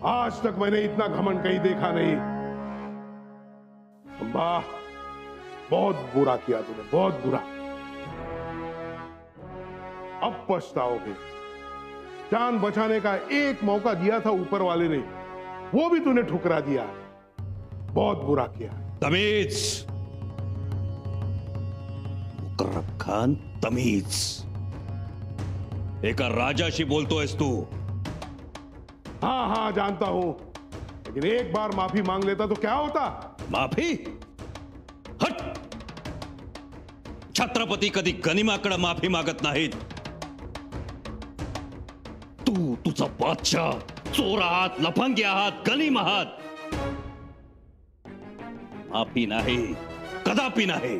आज तक मैंने इतना घमंड कहीं देखा नहीं। अम्बा, बहुत बुरा किया तूने, बहुत बुरा। अब पछताओगे। जान बचाने का एक मौका दिया था ऊपर वाले ने, वो भी तूने ठुकरा दिया। बहुत बुरा किया। तमीज मुकर्रब खान, तमीज। एका राजाशी बोलतोयस तू? हाँ हाँ जानता हूं, लेकिन एक बार माफी मांग लेता तो क्या होता? माफी? हट! छत्रपती कधी गनिमाकडे माफी मागत नाहीत। तू तुझा बादशाह चोर आहात, लफंगे आहात, गनीम आहात। माफी नाही, कदापि नाही।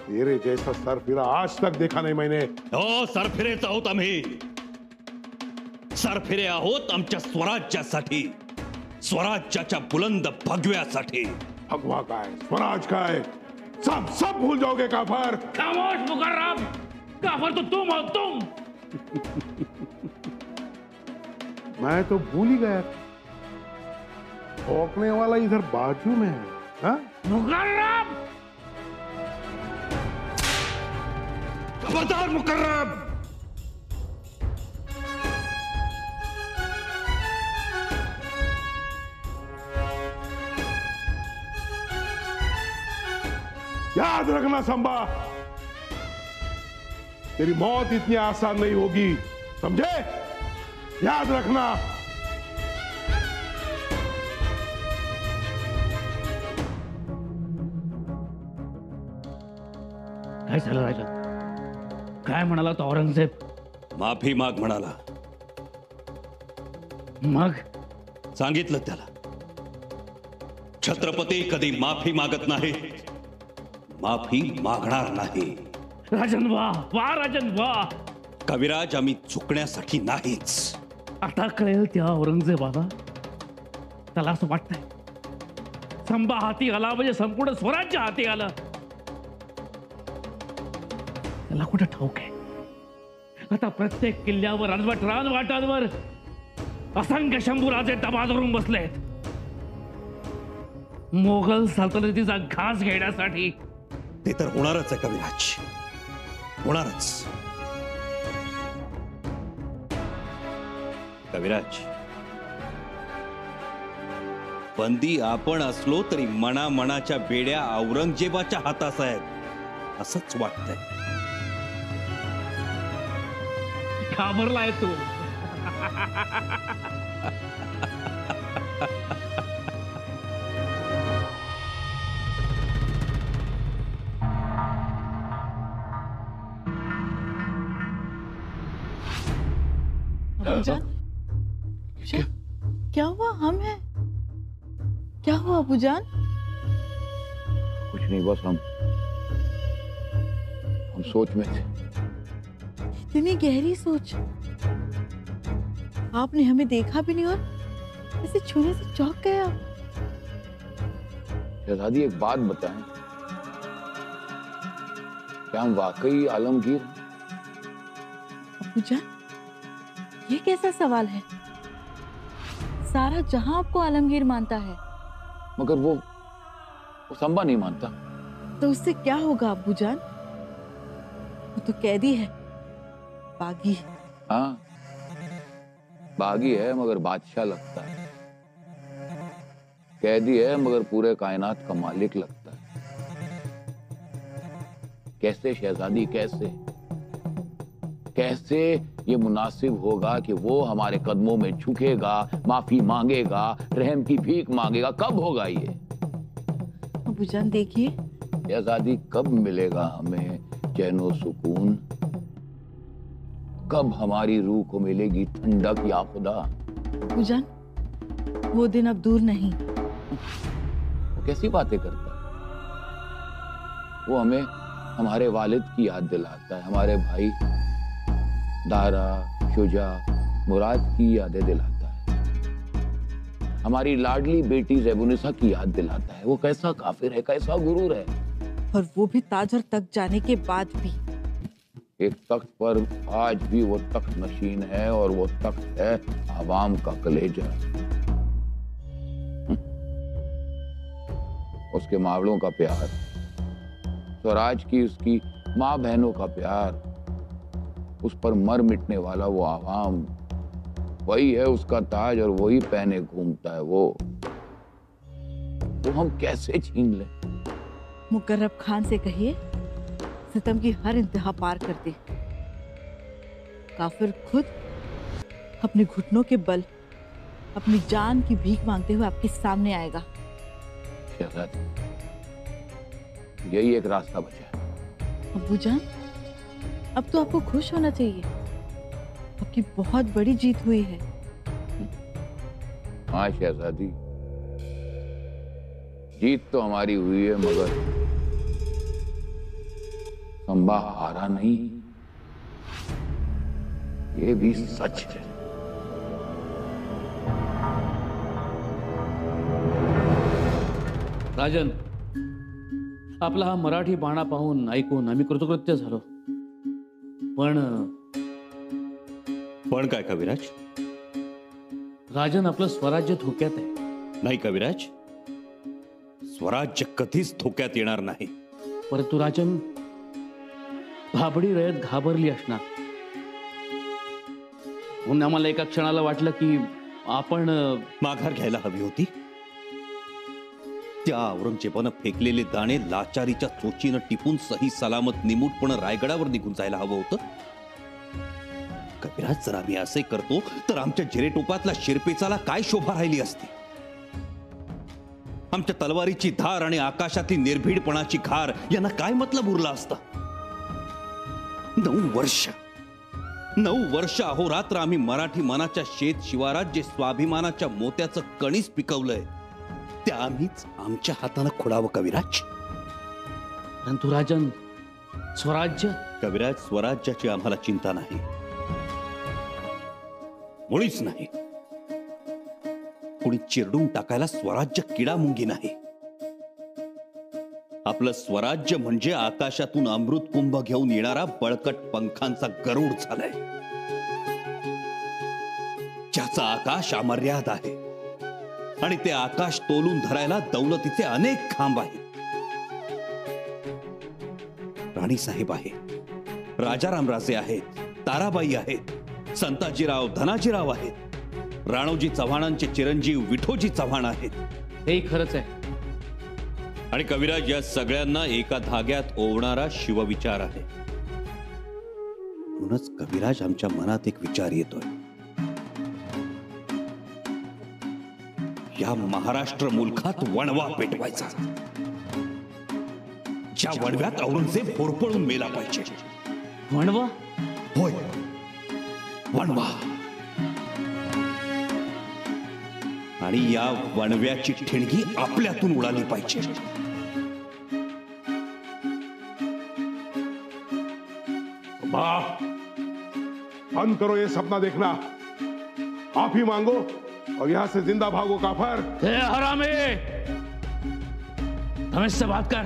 तेरे जैसा सरफिरा आज तक देखा नहीं मैंने। हो, सरफिरेच आहोत आम्ही। सरफिरे आहोत आमच्या स्वराज्यासाठी, स्वराज्याच्या बुलंद भगव्यासाठी। भगवा काय, स्वराज काय, सब सब भूल जाओगे काफर। खामोश मुकर्रम, काफर तो तुम हो, तुम। मैं तो भूल ही गया, ठोकने वाला इधर बाजू में है। हाँ? मुकर्रम, खबरदार मुकर्रम! याद रखना संबा, तेरी मौत इतनी आसान नहीं होगी, समझे? याद रखना। काय झालं राजा? काय म्हणाला तो औरंगजेब? माफी माग म्हणाला। मग सांगितलं त्याला, छत्रपती कधी माफी मागत नाही, माफी मागणार नाही। राजन वाह, वाह राजन वाह। कविराज, आम्ही चुकण्यासाठी नाहीच। आता कळेल त्या औरंगजेबाला, त्याला असं वाटतंय संबा हाती आला म्हणजे संपूर्ण स्वराज्य हाती आलं। त्याला कुठं ठाऊक आहे, आता प्रत्येक किल्ल्यावर, रानवाटांवर असंख्य शंभूराजे दबा धरून बसलेत, मोगल सल्तनतीचा घास घेण्यासाठी। ते तर होणारच आहे कविराज, होणारच। कविराज, बंदी आपण असलो तरी मनामनाच्या बेड्या औरंगजेबाच्या हातात आहेत, असंच वाटतंय। घाबरलाय तू? अबूजान, क्या हुआ? हम हैं? क्या हुआ अबूजान? कुछ नहीं, बस हम सोच में थे। इतनी गहरी सोच? आपने हमें देखा भी नहीं और ऐसे छूने से चौंक गए आप। शहजादी, एक बात बताएं, क्या हम वाकई आलमगीर? अबूजान, ये कैसा सवाल है? सारा जहां आपको आलमगीर मानता है, मगर वो संबा नहीं मानता। तो उससे क्या होगा अबूजान? वो तो कैदी है, बागी है। हाँ, बागी है मगर बादशाह लगता है, कैदी है मगर पूरे कायनात का मालिक लगता है। कैसे शहजादी, कैसे कैसे ये मुनासिब होगा कि वो हमारे कदमों में झुकेगा, माफी मांगेगा, रहम की भीख मांगेगा? कब होगा ये? अबूजान देखिए, शहजादी, कब मिलेगा हमें चैनो सुकून? कब हमारी रूह को मिलेगी ठंडक या खुदा? अबूजान, वो दिन अब दूर नहीं। वो कैसी बातें करता है? वो हमें हमारे वालिद की याद दिलाता है, हमारे भाई दारा, शुजा, मुराद की यादें दिलाता है, हमारी लाडली बेटी ज़ैबुनिसा की याद दिलाता है। वो कैसा काफिर है, कैसा गुरूर है। और वो भी ताजर तक जाने के बाद भी। एक तख्त पर आज भी वो तख्त नशीन है, और वो तख्त है आवाम का कलेजा। उसके मावलों का प्यार, स्वराज की उसकी माँ बहनों का प्यार, उस पर मर मिटने वाला वो आवाम, वही है उसका ताज और वही पहने घूमता है वो हम कैसे छीन लें? मुकर्रब खान से कहिए सितम की हर इंतहा पार कर दे। काफिर खुद अपने घुटनों के बल अपनी जान की भीख मांगते हुए आपके सामने आएगा। शहजादी, यही एक रास्ता बचा है। अब्बू जान, अब तो आपको खुश होना चाहिए, आपकी बहुत बड़ी जीत हुई है। हाँ शहजादी, जीत तो हमारी हुई है, मगर संबा हारा नहीं, ये भी सच है। राजन, आपला हा मराठी बाणा पाहून ऐकून आम्ही कृतकृत्य झालो, पण काय कविराज? राजन, आपलं स्वराज्य धोक्यात आहे. नाही कविराज, स्वराज्य कधीच धोक्यात येणार नाही. परंतु राजन, भाबडी रयत घाबरली असणार म्हणून आम्हाला एका क्षणाला वाटलं की आपण माघार घ्यायला हवी होती. त्या औरंगजेबानं फेकलेले दाणे लाचारीच्या चोचीनं टिपून सही सलामत निमूटपणे रायगडावर निघून जायला हवं होतं. कविराज, जर आम्ही असे करतो तर आमच्या जिरेटोपातल्या शिरपेचाला काय शोभा राहिली असती? आमच्या तलवारीची धार आणि आकाशातील निर्भीडपणाची खार यांना काय मतलब उरला असता? 9 वर्ष अहोरात्र आम्ही मराठी मनाच्या शेत शिवारात जे स्वाभिमानाच्या मोत्याचं कणीस पिकवलंय ते आम्हीच आमच्या हातानं खोडावं कविराज. परंतु राजन, स्वराज्य? कविराज, स्वराज्याची आम्हाला चिंता नाही, मुळीच नाही. कुणी चिरडून टाकायला स्वराज्य किडा मुंगी नाही. आपलं स्वराज्य म्हणजे आकाशातून अमृत कुंभ घेऊन येणारा बळकट पंखांचा गरुड झालाय, ज्याचा आकाश अमर्याद आहे आणि ते आकाश तोलून धरायला दौलतीचे अनेक खांब आहेत. राणीसाहेब आहे, राजारामराजे आहेत, ताराबाई आहेत, संताजीराव धनाजीराव आहेत, राणोजी चव्हाणांचे चिरंजीव विठोजी चव्हाण आहेत. हेही खरंच आहे. आणि कविराज, या सगळ्यांना एका धाग्यात ओवणारा शिवविचार आहे. म्हणूनच कविराज, आमच्या मनात एक विचार येतोय. या महाराष्ट्र मुलखात वणवा पेटवायचा, ज्या वणव्यात औरंगजेब होरपळून मेला पाहिजे. वणवा? होय, वणवा. आणि या वणव्याची ठिणगी आपल्यातून उडाली पाहिजे. बंद करो ये सपना देखना, आप ही मांगो और यहां से जिंदा भागो काफर. हे हरामी, तमीज से बात कर.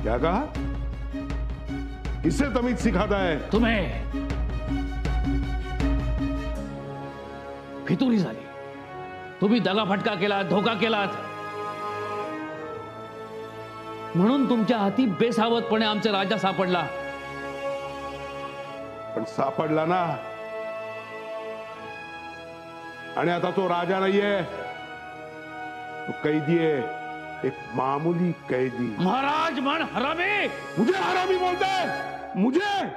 क्या कहा? इसे तमीज सिखाता है? तुम्हें फितुरी झाली. तुम्ही दगाफटका केलात, धोका केलात, म्हणून तुमच्या हाती बेसावधपणे आमचा राजा सापडला. पण सापडला ना, आणि आता तो राजा नाहीये, तो कैदी है, एक मामूली कैदी. महाराज म्हण हरामी. मुझे हरामी बोलता है? मुझे?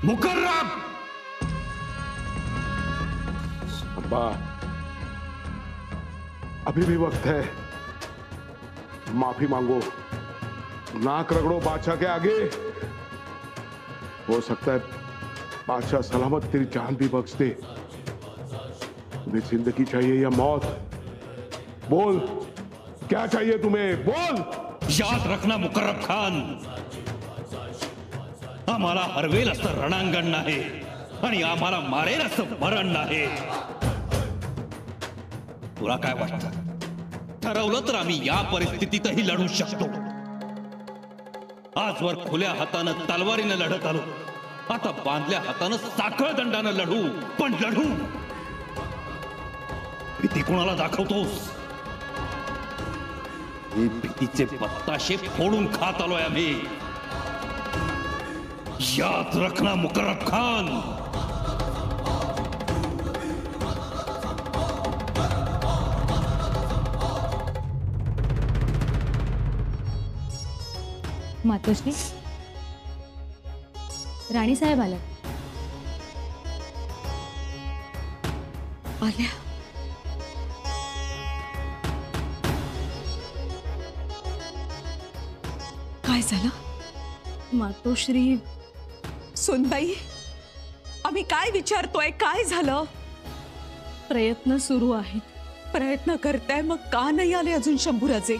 मुकर्रम! अब्बा, अभी भी वक्त है, माफी मांगो, नाक रगड़ो बादशाह के आगे. हो सकता है बादशाह सलामत तेरी जान भी बख्श दे. तुम्हें जिंदगी चाहिए या मौत? बोल, क्या चाहिए तुम्हें? बोल. याद रखना मुकर्रम खान, आम्हाला हरवेल असं रणांगण नाही आणि आम्हाला मारेल असं मरण नाही. तुला काय वाटतं? ठरवलं तर आम्ही या परिस्थितीतही लढू शकतो. आजवर खुल्या हातानं तलवारीनं लढत आलो, आता बांधल्या हातानं साखळ दंडानं लढू. पण लढू. भीती कोणाला दाखवतोस? हे भीतीचे पत्ताशे फोडून खात आलोय आम्ही. याद रखना मुकर्रब खान. मातोश्री, राणी साहेब आल्या. आल्या. काय झालं? मातोश्री, सोनबाई, आम्ही काय विचारतोय? काय झालं? प्रयत्न सुरू आहेत. प्रयत्न करताय, मग का नाही आले अजून शंभूराजे?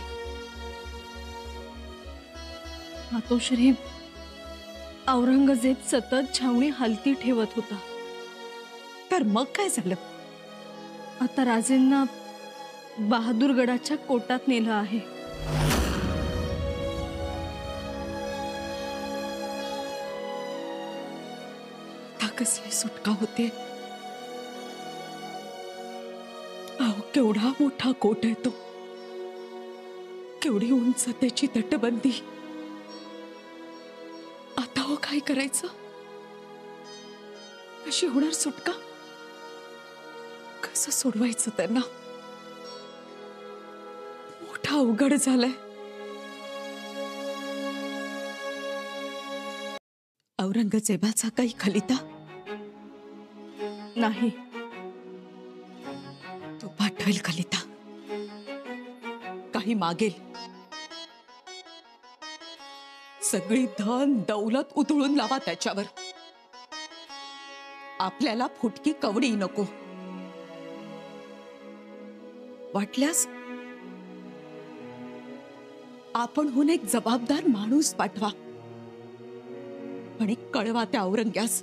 मातोश्री, औरंगजेब सतत छावणी हलती ठेवत होता. तर मग काय झालं? आता राजेंना बहादूरगडाच्या कोटात नेलं आहे. आता कसली सुटका होते? अहो, केवढा मोठा कोट आहे तो, केवढी उंच त्याची तटबंदी. आता हो काय करायचं? कशी होणार सुटका? कसं सोडवायचं त्यांना? मोठा अवघड झालाय. औरंगजेबाचा काही खलिता नाही. तो पाठवेल खलिता, काही मागेल. सगळी धन दौलत उधळून लावा त्याच्यावर. आपल्याला फुटकी कवडी नको. वाटल्यास आपणहून एक जबाबदार माणूस पाठवा आणि कळवा त्या औरंग्यास,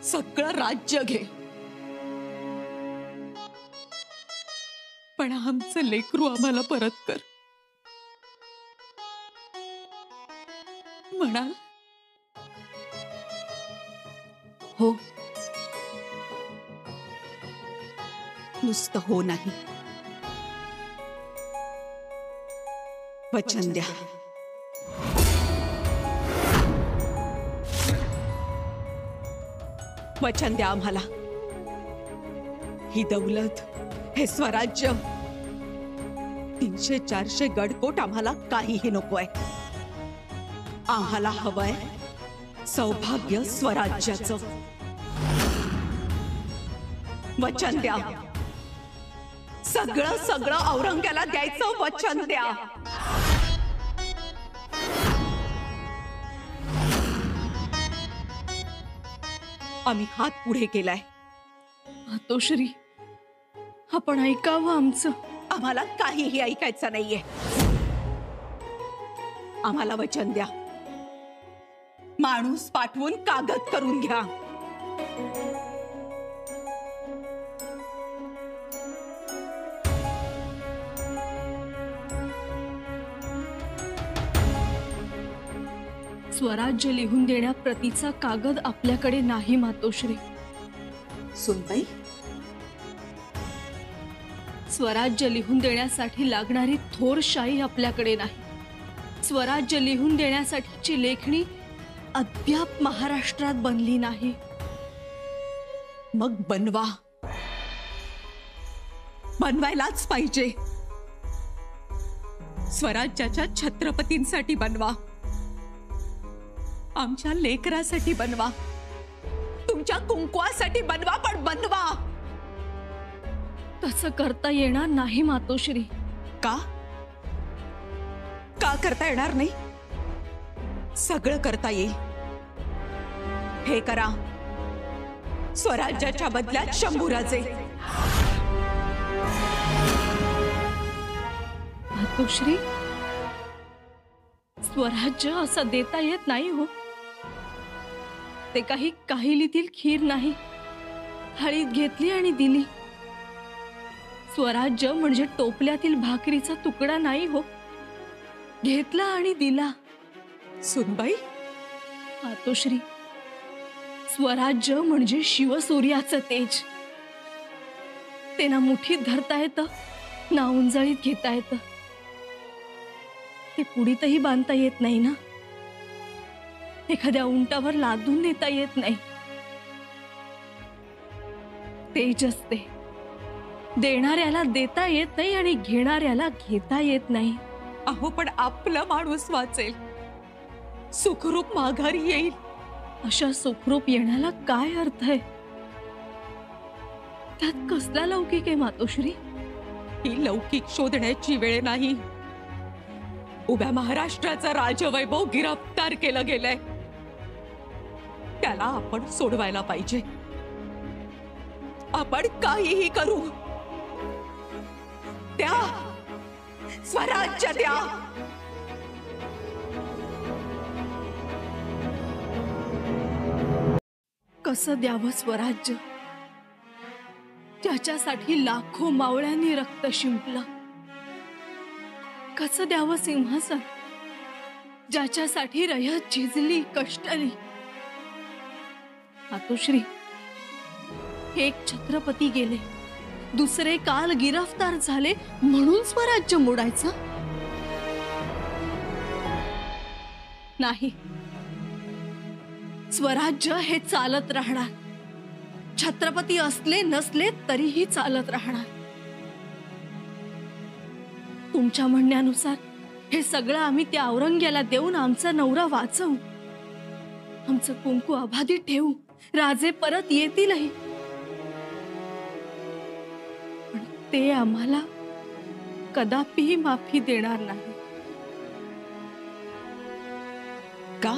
सगळं राज्य घे, पण आमचं लेकरू आम्हाला परत कर. म्हणाल? हो. नुसतं हो नाही, वचन द्या. वचन द्या आम्हाला. ही दौलत, हे स्वराज्य, 300-400 गडकोट आम्हाला काहीही नकोय. आम्हाला हवंय सौभाग्य स्वराज्याचं. वचन द्या. सगळं सगळं औरंग्याला द्यायचं वचन द्या. आम्ही हात पुढे केलाय. मातोश्री, आपण ऐकावं आमचं. आम्हाला काहीही ऐकायचं नाहीये. आम्हाला वचन द्या. माणूस पाठवून कागद करून घ्या. स्वराज्य लिहून देण्याप्रतीचा कागद आपल्याकडे नाही मातोश्री. सुनबाई, स्वराज्य लिहून देण्यासाठी लागणारी थोरशाही आपल्याकडे नाही. स्वराज्य लिहून देण्यासाठीची लेखणी अद्याप महाराष्ट्रात बनली नाही. मग बनवा. बनवायलाच पाहिजे. स्वराज्याच्या छत्रपतींसाठी बनवा. आमच्या लेकरासाठी बनवा. तुमच्या कुंकवासाठी बनवा, पण बनवा. तसं करता येणार नाही मातोश्री. का? का करता येणार नाही? सगळं करता येईल. हे करा. स्वराज्याच्या बदल्यात शंभूराजे. मातोश्री, स्वराज्य असं देता येत नाही हो. ते काही काहिलीतील खीर नाही, थाळीत घेतली आणि दिली. स्वराज्य म्हणजे टोपल्यातील भाकरीचा तुकडा नाही हो, घेतला आणि दिला. सुनबाई, मातोश्री, स्वराज्य म्हणजे शिवसूर्याचं तेज. ते ना मुठीत धरता येतं, ना उंजळीत घेता येतं. ते पुढीतही बांधता येत नाही ना, एखाद्या उंटावर लादून नेता येत नाही. तेज असते, देणाऱ्याला देता येत नाही आणि घेणाऱ्याला घेता येत नाही. अहो पण आपला माणूस वाचेल, सुखरूप माघारी येईल. अशा सुखरूप येण्याला काय अर्थ आहे? त्यात कसला लौकिक आहे मातोश्री? ही लौकिक शोधण्याची वेळ नाही. उभ्या महाराष्ट्राचा राजवैभव गिरफ्तार केलं गेलंय, त्याला आपण सोडवायला पाहिजे. आपण काहीही करू, द्या स्वराज्य द्या. कसं द्यावं स्वराज्य, ज्याच्यासाठी लाखो मावळ्यांनी रक्त शिंपलं? कसं द्यावं सिंहासन, ज्याच्यासाठी रयत झिजली, कष्टली? मातोश्री, एक छत्रपती गेले, दुसरे काल गिरफ्तार झाले, म्हणून स्वराज्य मोडायचं नाही. स्वराज्य हे चालत राहणार, छत्रपती असले नसले तरीही चालत राहणार. तुमच्या म्हणण्यानुसार हे सगळं आम्ही त्या औरंग्याला देऊन आमचा नवरा वाचवू, आमचं कुंकू अबाधित ठेवू, राजे परत येतीलही. पण ते आम्हाला कदापिही माफी देणार नाही. का?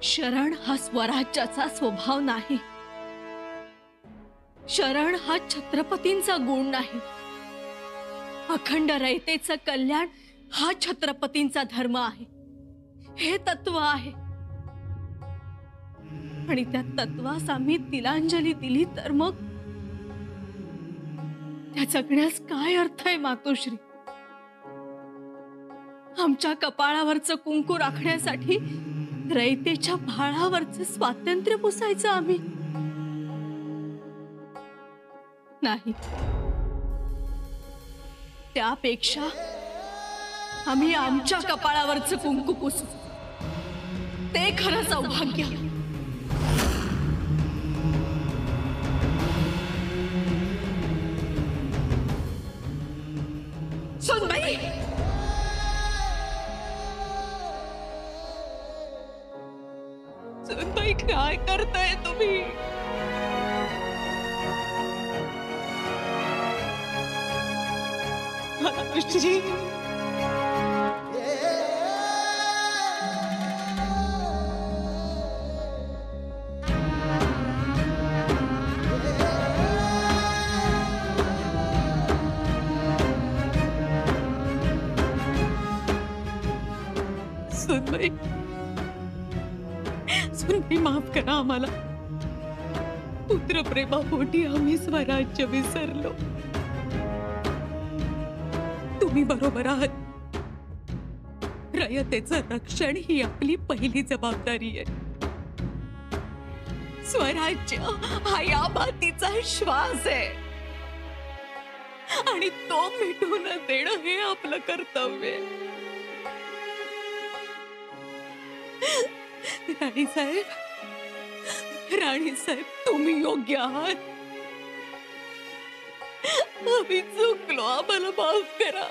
शरण हा स्वराज्याचा स्वभाव नाही, शरण हा छत्रपतींचा गुण नाही. अखंड रयतेचं कल्याण हा छत्रपतींचा धर्म आहे, हे तत्व आहे. आणि त्या तत्वास आम्ही तिलांजली दिली तर मग त्या जगण्यास काय अर्थ आहे मातोश्री? आमच्या कपाळावरचं कुंकू राखण्यासाठी रयतेच्या भाळावरचं स्वातंत्र्य पुसायचं आम्ही नाही. त्यापेक्षा आम्ही आमच्या कपाळावरचं कुंकू पुसू, ते खरं सौभाग्य. सुनबाई, सुनबाई, काय करताय तुम्ही? मातोश्री, सुनबाई, सुनबाई, माफ करा आम्हाला. पुत्रप्रेमापोटी आम्ही स्वराज्य विसरलो. तुम्ही बरोबर आहात. रयतेचं रक्षण ही आपली पहिली जबाबदारी आहे. स्वराज्य हा या मातीचा श्वास आहे आणि तो मिटवून देणं हे आपलं कर्तव्य आहे. राणीसाहेब, राणीसाहेब, तुम्ही योग्य आहात. आम्ही चुकलो, आम्हाला माफ करा.